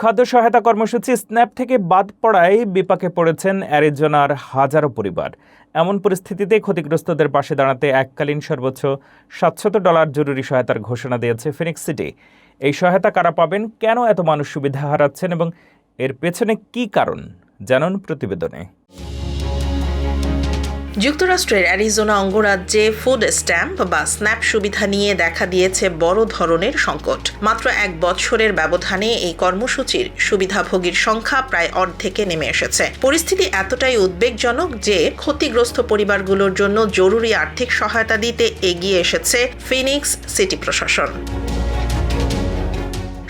খাদ্য সহায়তা কর্মসূচি স্ন্যাপ থেকে বাদ পড়ায় বিপাকে পড়েছেন অ্যারিজোনার হাজারো পরিবার। এমন পরিস্থিতিতে ক্ষতিগ্রস্তদের পাশে দাঁড়াতে এককালীন সর্বোচ্চ $700 জরুরি সহায়তার ঘোষণা দিয়েছে ফিনিক্স সিটি। এই সহায়তা কারা পাবেন, কেন এত মানুষ সুবিধা হারাচ্ছেন এবং এর পেছনে কী কারণ জানুন প্রতিবেদনে। যুক্তরাষ্ট্রের অ্যারিজোনা অঙ্গরাজ্যে ফুড স্ট্যাম্প বা স্ন্যাপ সুবিধা নিয়ে দেখা দিয়েছে বড় ধরনের সংকট। মাত্র 1 বছরের ব্যবধানে এই কর্মসূচির সুবিধাভোগীর সংখ্যা প্রায় অর্ধেকে নেমে এসেছে। পরিস্থিতি এতটাই উদ্বেগজনক যে ক্ষতিগ্রস্ত পরিবারগুলোর জন্য জরুরি আর্থিক সহায়তা দিতে এগিয়ে এসেছে ফিনিক্স সিটি প্রশাসন।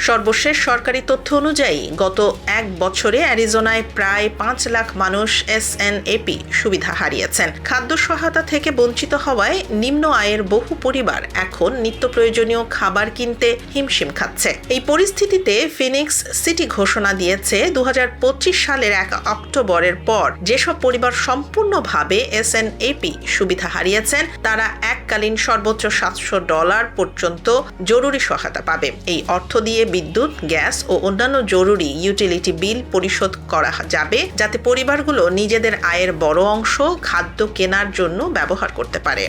সর্বশেষ সরকারি তথ্য অনুযায়ী গত 1 বছরে অ্যারিজোনায় প্রায় 5 লাখ মানুষ SNAP সুবিধা হারিয়েছেন। খাদ্য সহায়তা থেকে বঞ্চিত হওয়ায় নিম্ন আয়ের বহু পরিবার এখন নিত্য প্রয়োজনীয় খাবার কিনতে হিমশিম খাচ্ছে। এই পরিস্থিতিতে ফিনিক্স সিটি ঘোষণা দিয়েছে 2025 সালের 1 অক্টোবরের পর যেসব পরিবার সম্পূর্ণভাবে SNAP সুবিধা হারিয়েছেন তারা এককালীন সর্বোচ্চ $700 পর্যন্ত জরুরি সহায়তা পাবে। এই অর্থ দিয়ে বিদ্যুৎ, গ্যাস ও অন্যান্য জরুরি ইউটিলিটি বিল পরিশোধ করা যাবে, যাতে পরিবারগুলো নিজেদের আয়ের বড় অংশ খাদ্য কেনার জন্য ব্যবহার করতে পারে।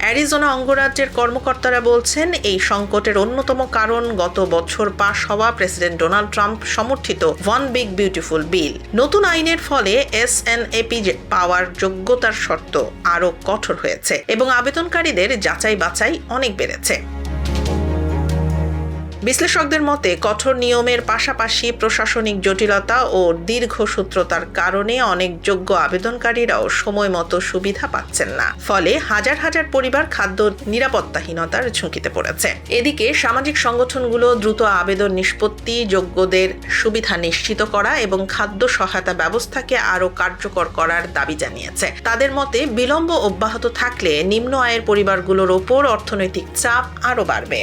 অ্যারিজোনা অঙ্গরাজ্যের কর্মকর্তারা বলছেন, এই সংকটের অন্যতম কারণ গত বছর পাশ হওয়া প্রেসিডেন্ট ডোনাল্ড ট্রাম্প সমর্থিত ওয়ান বিগ বিউটিফুল বিল। নতুন আইনের ফলে SNAP পাওয়ার যোগ্যতার শর্ত আরও কঠোর হয়েছে এবং আবেদনকারীদের যাচাই বাছাই অনেক বেড়েছে। বিশ্লেষকদের মতে কঠোর নিয়মের পাশাপাশি প্রশাসনিক জটিলতা ও দীর্ঘসূত্রতার কারণে অনেক যোগ্য আবেদনকারীরাও সময় মতো সুবিধা পাচ্ছেন না। ফলে হাজার হাজার পরিবার খাদ্য নিরাপত্তাহীনতার ঝুঁকিতে পড়েছে। এদিকে সামাজিক সংগঠনগুলো দ্রুত আবেদন নিষ্পত্তি, যোগ্যদের সুবিধা নিশ্চিত করা এবং খাদ্য সহায়তা ব্যবস্থাকে আরও কার্যকর করার দাবি জানিয়েছে। তাদের মতে বিলম্ব অব্যাহত থাকলে নিম্ন আয়ের পরিবারগুলোর ওপর অর্থনৈতিক চাপ আরও বাড়বে।